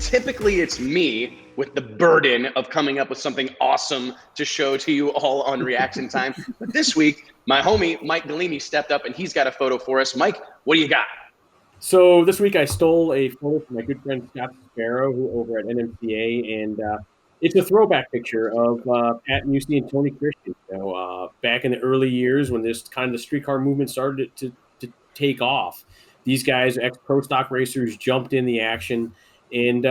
typically it's me with the burden of coming up with something awesome to show to you all on reaction time. But this week, my homie, Mike Galimi, stepped up and he's got a photo for us. Mike, what do you got? So this week I stole a photo from my good friend Scott Sparrow, who over at NMCA, and it's a throwback picture of Pat Musey and Tony Christian. Back in the early years when this kind of the streetcar movement started to take off, these guys, ex-pro stock racers, jumped in the action, and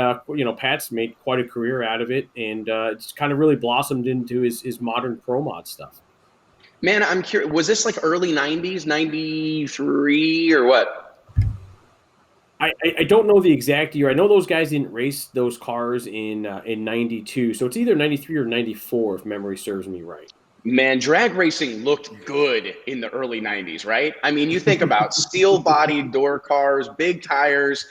Pat's made quite a career out of it, and it's kind of really blossomed into his modern pro mod stuff. Man, I'm curious, was this like early 90s, 93 or what? I don't know the exact year. I know those guys didn't race those cars in 92, so it's either 93 or 94 if memory serves me right. Man, drag racing looked good in the early 90s, right? I mean, you think about steel-bodied door cars, big tires.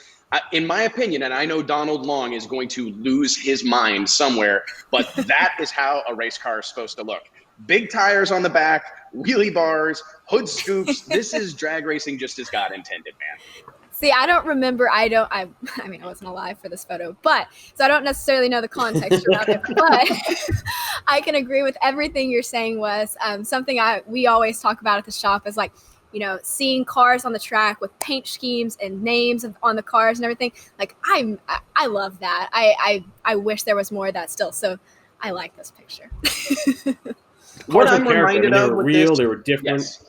In my opinion, and I know Donald Long is going to lose his mind somewhere, but that is how a race car is supposed to look. Big tires on the back, wheelie bars, hood scoops. This is drag racing just as God intended, man. See, I don't remember. I mean, I wasn't alive for this photo, but so I don't necessarily know the context around it. But I can agree with everything you're saying, Wes. Something we always talk about at the shop is like, seeing cars on the track with paint schemes and names on the cars and everything. Like I love that. I wish there was more of that still. So I like this picture. What I'm reminded of, they were real, they were different.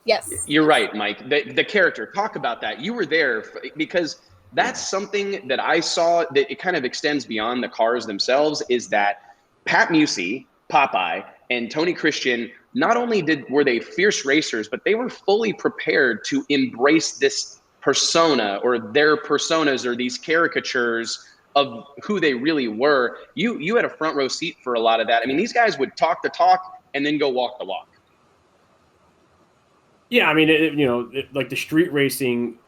Yes. You're right, Mike. The character, talk about that. You were there because that's something that I saw that it kind of extends beyond the cars themselves, is that Pat Musey, Popeye, and Tony Christian, not only were they fierce racers, but they were fully prepared to embrace this persona, or their personas, or these caricatures of who they really were. You had a front row seat for a lot of that. I mean, these guys would talk the talk and then go walk the walk. Yeah, I mean, like the street racing,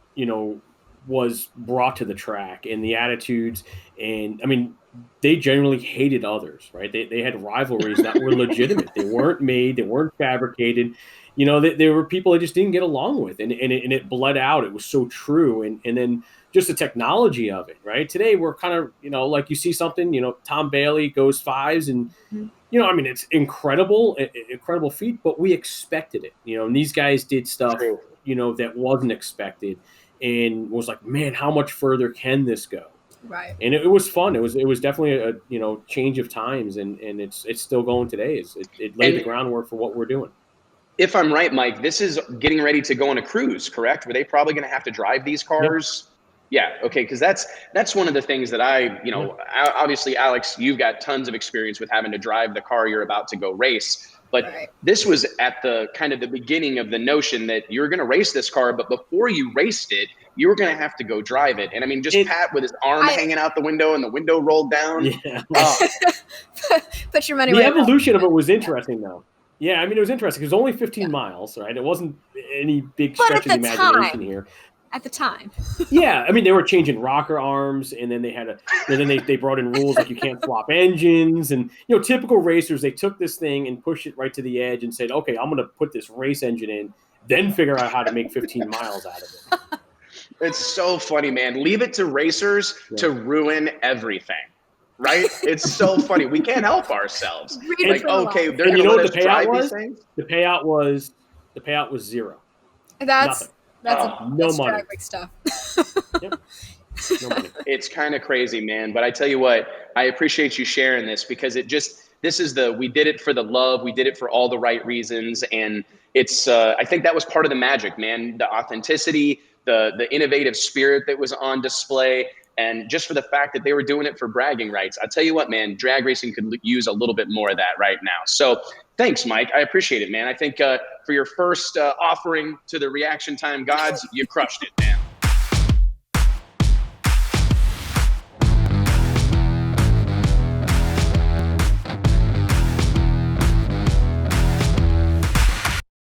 was brought to the track, and the attitudes, and I mean, they generally hated others, right? They had rivalries that were legitimate. They weren't made, they weren't fabricated. There were people they just didn't get along with, and it bled out. It was so true, and then just the technology of it, right? Today we're kind of, like you see something, Tom Bailey goes fives, and I mean, it's incredible feat, but we expected it, and these guys did stuff, that wasn't expected, and was like, man, how much further can this go? Right. And it was fun. It was definitely a change of times, and it's still going today. It laid the groundwork for what we're doing. If I'm right, Mike, this is getting ready to go on a cruise, correct? Were they probably going to have to drive these cars? Yep. Yeah. Okay. Because that's one of the things that obviously, Alex, you've got tons of experience with having to drive the car you're about to go race. But this was at the kind of the beginning of the notion that you're going to race this car, but before you raced it, you were going to have to go drive it. And I mean, Pat with his arm hanging out the window and the window rolled down. Yeah. Put your money the where evolution of it was interesting, though. Yeah, I mean, it was interesting. It was only 15 miles, right? It wasn't any big stretch of the imagination here. At the time. Yeah, I mean, they were changing rocker arms, and then they brought in rules like you can't swap engines, and typical racers, they took this thing and pushed it right to the edge and said, okay, I'm going to put this race engine in, then figure out how to make 15 miles out of it. It's so funny, man. Leave it to racers to ruin everything. Right? It's so funny. We can't help ourselves. Like, okay, they're going to let us drive these things. The payout was zero. That's no money. Drag race stuff. Yep. No money. It's kind of crazy, man. But I tell you what, I appreciate you sharing this, because we did it for the love. We did it for all the right reasons. And it's, I think that was part of the magic, man. The authenticity, the innovative spirit that was on display. And just for the fact that they were doing it for bragging rights. I tell you what, man, drag racing could use a little bit more of that right now. So thanks, Mike. I appreciate it, man. I think for your first offering to the reaction time gods, you crushed it, man.